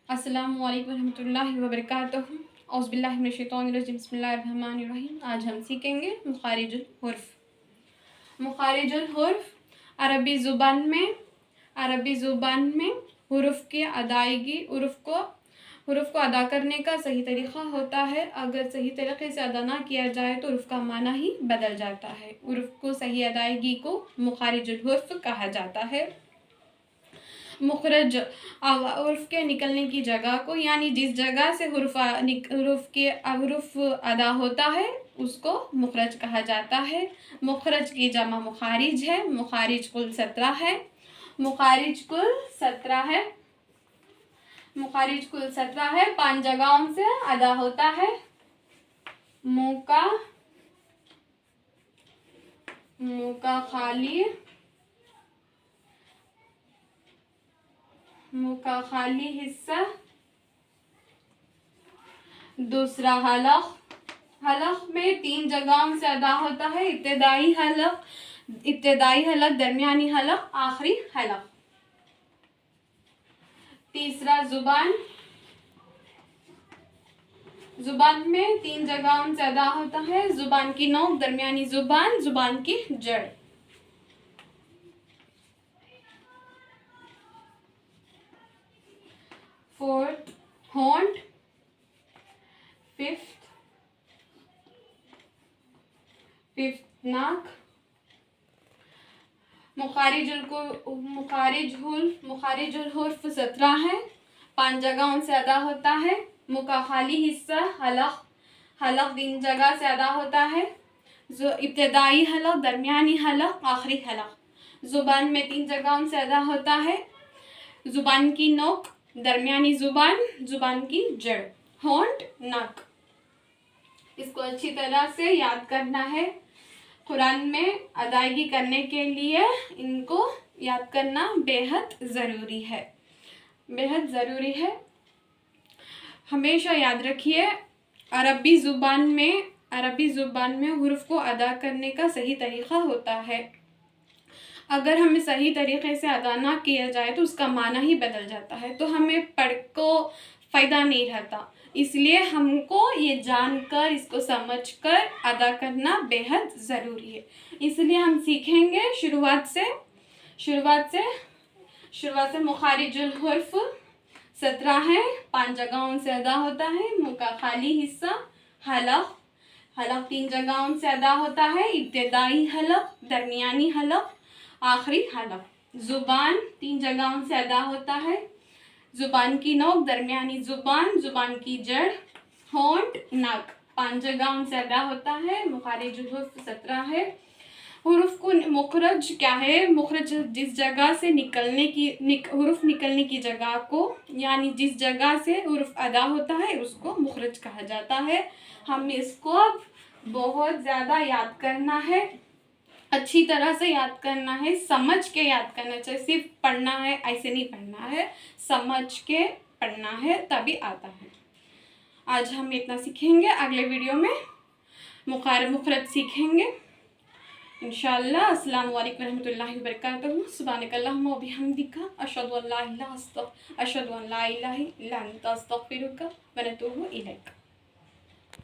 अस्सलामुअलैकुम रहमतुल्लाहि व बरकातुहू। औज़ुबिल्लाहि मिनश्शैतानिर्रजीम। बिस्मिल्लाहिर्रहमानिर्रहीम। आज हम सीखेंगे मुखारिजुल हुर्फ। मुखारिजुल हुर्फ अरबी ज़ुबान में हुरूफ की अदायगी हुरूफ को अदा करने का सही तरीक़ा होता है। अगर सही तरीक़े से अदा ना किया जाए तो हुरूफ का माना ही बदल जाता है। हुरूफ को सही अदायगी को मुखारिजुल हुर्फ कहा जाता है। मुखरज हुरूफ के निकलने की जगह को, यानी जिस जगह से हुरूफ अदा होता है उसको मुखरज कहा जाता है। मुखरज की जमा मुखारिज है। मुखारिज कुल 17 है। मुखारिज कुल 17 है। 5 जगहों से अदा होता है। मुँह का खाली हिस्सा। दूसरा हलक में 3 जगहों से अदा होता है। इब्तिदाई हलक, दरमियानी हलक, आखिरी हलक। तीसरा जुबान में 3 जगहों से अदा होता है। जुबान की नोक, दरमियानी जुबान की जड़। फोर्थ होंठ, फिफ्थ नाक। मुखारिजुल हुर्फ 17 है। 5 जगहों से अदा होता है। मुँह का खाली हिस्सा हलक 3 जगह से अदा होता है। इब्तिदाई हलक, दरमियानी हलक, आखिरी हलक। जुबान में 3 जगहों से अदा होता है। जुबान की नोक, दरमियानी जुबान की जड़, होंठ, नाक। इसको अच्छी तरह से याद करना है। कुरान में अदायगी करने के लिए इनको याद करना बेहद ज़रूरी है। हमेशा याद रखिए, अरबी ज़ुबान में हुरूफ को अदा करने का सही तरीक़ा होता है। अगर हमें सही तरीक़े से अदा ना किया जाए तो उसका माना ही बदल जाता है, तो हमें पढ़ को फ़ायदा नहीं रहता। इसलिए हमको ये जानकर, इसको समझकर अदा करना बेहद ज़रूरी है। इसलिए हम सीखेंगे शुरुआत से मुखारिजुल हुर्फ 17 है। 5 जगहों से अदा होता है। मुँह का खाली हिस्सा हलक 3 जगहों से अदा होता है। इब्तिदाई हलक, दरमियानी हलक, आखिरी हलक। जुबान 3 जगहों से अदा होता है। जुबान की नोक, दरमियानी जुबान की जड़, होंठ, नाक। 5 जगहों से अदा होता है। मुखारिजुल हुर्फ 17 है। हुरूफ को मुखरज क्या है? मुखरज जिस जगह से हुरूफ निकलने की जगह को, यानी जिस जगह से हुरूफ अदा होता है उसको मुखरज कहा जाता है। हमें इसको बहुत ज़्यादा याद करना है, अच्छी तरह से याद करना है, समझ के याद करना चाहिए। सिर्फ पढ़ना है ऐसे नहीं पढ़ना है, समझ के पढ़ना है तभी आता है। आज हम इतना सीखेंगे। अगले वीडियो में मुखरज सीखेंगे इंशाअल्लाह। अस्सलामु अलैकुम रहमतुल्लाहि व बरकातुहू। सुब्हानकल्लाहुम्मा व बिहम्दिका अशहदु अन ला इलाहा इल्ला अंता अस्तगफिरुका व अतूबु इलैक।